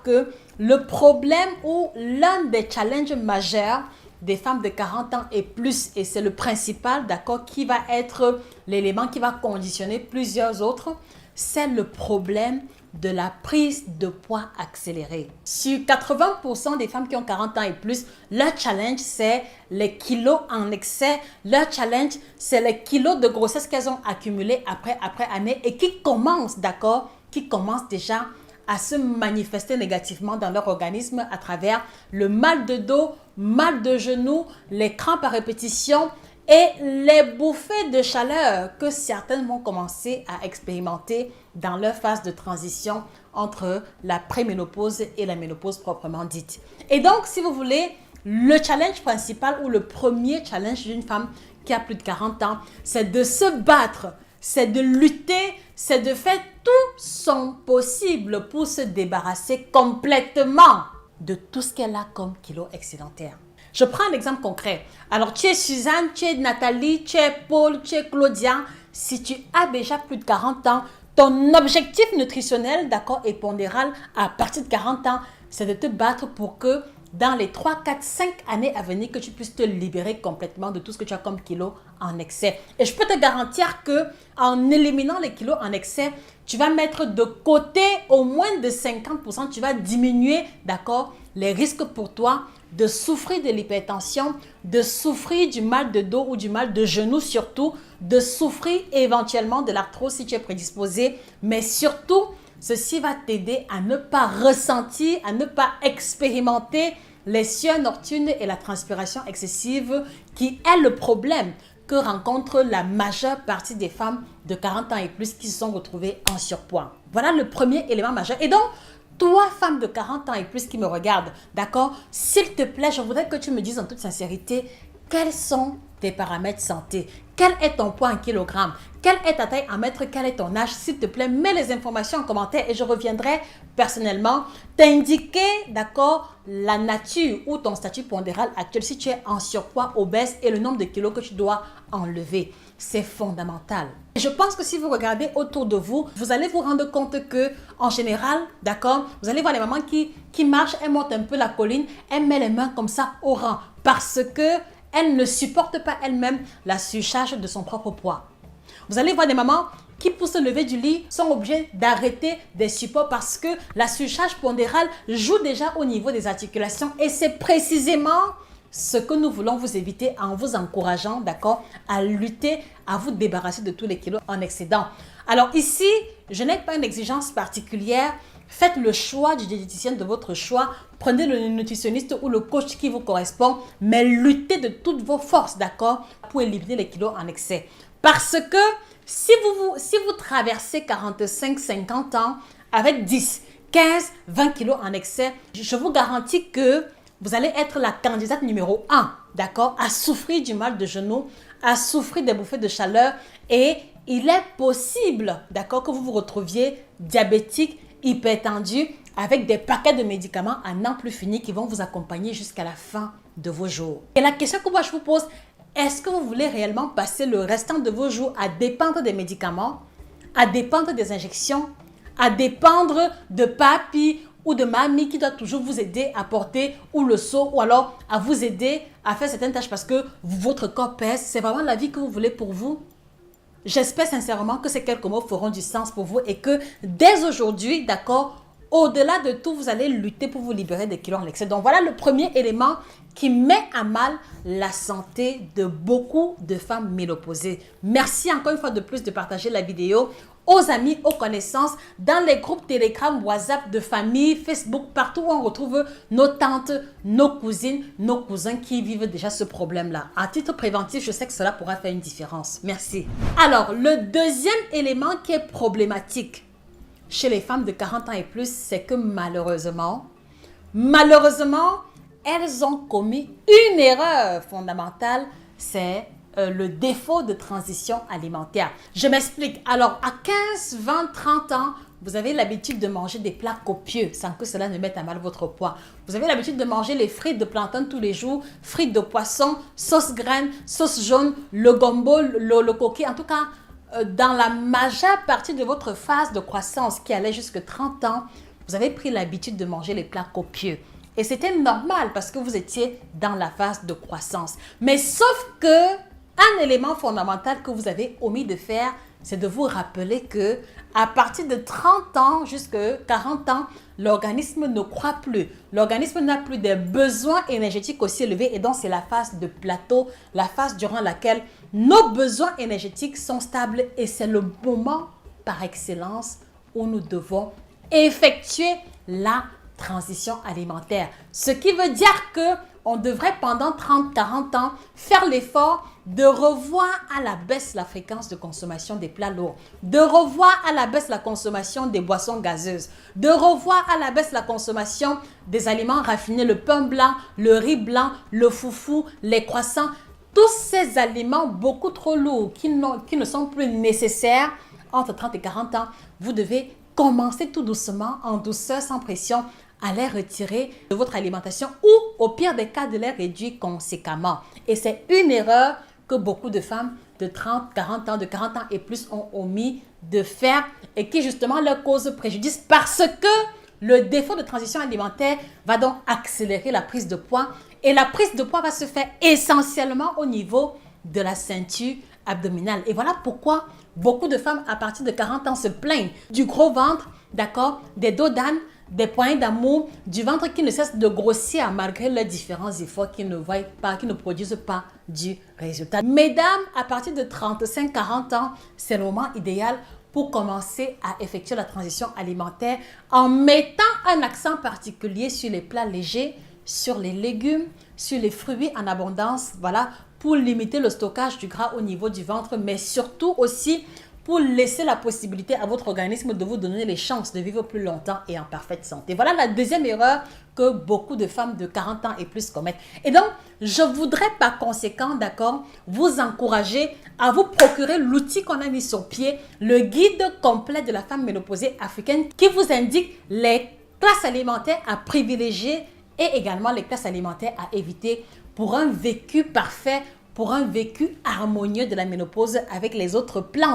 Que le problème ou l'un des challenges majeurs des femmes de 40 ans et plus, et c'est le principal, d'accord, qui va être l'élément qui va conditionner plusieurs autres, c'est le problème de la prise de poids accélérée. Sur 80% des femmes qui ont 40 ans et plus, leur challenge, c'est les kilos en excès. Leur challenge, c'est les kilos de grossesse qu'elles ont accumulés après année et qui commencent, d'accord, qui commencent déjà à se manifester négativement dans leur organisme à travers le mal de dos, mal de genoux, les crampes à répétition et les bouffées de chaleur que certaines vont commencer à expérimenter dans leur phase de transition entre la préménopause et la ménopause proprement dite. Et donc, si vous voulez, le challenge principal ou le premier challenge d'une femme qui a plus de 40 ans, c'est de se battre, c'est de lutter, c'est de faire tout son possible pour se débarrasser complètement de tout ce qu'elle a comme kilo excédentaire. Je prends un exemple concret. Alors, tu es Suzanne, tu es Nathalie, tu es Paul, tu es Claudia. Si tu as déjà plus de 40 ans, ton objectif nutritionnel, d'accord, et pondéral à partir de 40 ans, c'est de te battre pour que dans les 3, 4, 5 années à venir, que tu puisses te libérer complètement de tout ce que tu as comme kilos en excès. Et je peux te garantir que en éliminant les kilos en excès, tu vas mettre de côté au moins de 50%, tu vas diminuer, d'accord, les risques pour toi de souffrir de l'hypertension, de souffrir du mal de dos ou du mal de genou surtout, de souffrir éventuellement de l'arthrose si tu es prédisposé, mais surtout, ceci va t'aider à ne pas ressentir, à ne pas expérimenter les sueurs nocturnes et la transpiration excessive qui est le problème que rencontre la majeure partie des femmes de 40 ans et plus qui se sont retrouvées en surpoids. Voilà le premier élément majeur. Et donc, toi, femme de 40 ans et plus qui me regarde, d'accord, s'il te plaît, je voudrais que tu me dises en toute sincérité quels sont tes paramètres santé. Quel est ton poids en kilogrammes? Quelle est ta taille en mètres? Quel est ton âge? S'il te plaît, mets les informations en commentaire et je reviendrai personnellement t'indiquer, d'accord, la nature ou ton statut pondéral actuel si tu es en surpoids, obèse et le nombre de kilos que tu dois enlever. C'est fondamental. Je pense que si vous regardez autour de vous, vous allez vous rendre compte que, en général, d'accord, vous allez voir les mamans qui marchent, elles montent un peu la colline, elles mettent les mains comme ça au rang parce que elle ne supporte pas elle-même la surcharge de son propre poids. Vous allez voir des mamans qui, pour se lever du lit, sont obligées d'arrêter des supports parce que la surcharge pondérale joue déjà au niveau des articulations et c'est précisément ce que nous voulons vous éviter en vous encourageant, d'accord, à lutter, à vous débarrasser de tous les kilos en excédent. Alors ici, je n'ai pas une exigence particulière. Faites le choix du diététicien de votre choix. Prenez le nutritionniste ou le coach qui vous correspond, mais luttez de toutes vos forces, d'accord, pour éliminer les kilos en excès. Parce que si vous traversez 45, 50 ans avec 10, 15, 20 kilos en excès, je vous garantis que vous allez être la candidate numéro 1, d'accord, à souffrir du mal de genou, à souffrir des bouffées de chaleur et il est possible, d'accord, que vous vous retrouviez diabétique, hypertendu, avec des paquets de médicaments à n'en plus finir qui vont vous accompagner jusqu'à la fin de vos jours. Et la question que moi je vous pose, est-ce que vous voulez réellement passer le restant de vos jours à dépendre des médicaments, à dépendre des injections, à dépendre de papy ou de mamie qui doit toujours vous aider à porter ou le seau ou alors à vous aider à faire certaines tâches parce que votre corps pèse? C'est vraiment la vie que vous voulez pour vous? J'espère sincèrement que ces quelques mots feront du sens pour vous et que dès aujourd'hui, d'accord, au-delà de tout, vous allez lutter pour vous libérer des kilos en excès. Donc voilà le premier élément qui met à mal la santé de beaucoup de femmes ménopausées. Merci encore une fois de plus de partager la vidéo aux amis, aux connaissances, dans les groupes Telegram, WhatsApp de famille, Facebook, partout où on retrouve nos tantes, nos cousines, nos cousins qui vivent déjà ce problème-là. À titre préventif, je sais que cela pourra faire une différence. Merci. Alors, le deuxième élément qui est problématique chez les femmes de 40 ans et plus, c'est que malheureusement, elles ont commis une erreur fondamentale, c'est le défaut de transition alimentaire. Je m'explique. Alors, à 15, 20, 30 ans, vous avez l'habitude de manger des plats copieux sans que cela ne mette à mal votre poids. Vous avez l'habitude de manger les frites de plantain tous les jours, frites de poisson, sauce graine, sauce jaune, le gombo, le coquille. En tout cas, dans la majeure partie de votre phase de croissance qui allait jusqu'à 30 ans, vous avez pris l'habitude de manger les plats copieux. Et c'était normal parce que vous étiez dans la phase de croissance. Mais sauf que un élément fondamental que vous avez omis de faire, c'est de vous rappeler que à partir de 30 ans jusqu'à 40 ans, l'organisme ne croît plus. L'organisme n'a plus des besoins énergétiques aussi élevés et donc c'est la phase de plateau, la phase durant laquelle nos besoins énergétiques sont stables et c'est le moment par excellence où nous devons effectuer la transition alimentaire. Ce qui veut dire que on devrait pendant 30-40 ans faire l'effort de revoir à la baisse la fréquence de consommation des plats lourds, de revoir à la baisse la consommation des boissons gazeuses, de revoir à la baisse la consommation des aliments raffinés, le pain blanc, le riz blanc, le foufou, les croissants, tous ces aliments beaucoup trop lourds qui ne sont plus nécessaires entre 30 et 40 ans. Vous devez commencer tout doucement, en douceur, sans pression, à les retirer de votre alimentation ou au pire des cas de les réduire conséquemment. Et c'est une erreur que beaucoup de femmes de 30, 40 ans, de 40 ans et plus ont omis de faire et qui justement leur cause préjudice parce que le défaut de transition alimentaire va donc accélérer la prise de poids et la prise de poids va se faire essentiellement au niveau de la ceinture abdominale. Et voilà pourquoi beaucoup de femmes à partir de 40 ans se plaignent du gros ventre, d'accord, des dos d'âne, des poignées d'amour, du ventre qui ne cesse de grossir malgré leurs différents efforts qui ne voient pas, qui ne produisent pas du résultat. Mesdames, à partir de 35-40 ans, c'est le moment idéal pour commencer à effectuer la transition alimentaire en mettant un accent particulier sur les plats légers, sur les légumes, sur les fruits en abondance, voilà, pour limiter le stockage du gras au niveau du ventre, mais surtout aussi pour laisser la possibilité à votre organisme de vous donner les chances de vivre plus longtemps et en parfaite santé. Voilà la deuxième erreur que beaucoup de femmes de 40 ans et plus commettent. Et donc, je voudrais par conséquent, d'accord, vous encourager à vous procurer l'outil qu'on a mis sur pied, le guide complet de la femme ménopausée africaine qui vous indique les classes alimentaires à privilégier et également les classes alimentaires à éviter pour un vécu parfait, pour un vécu harmonieux de la ménopause avec les autres plantes.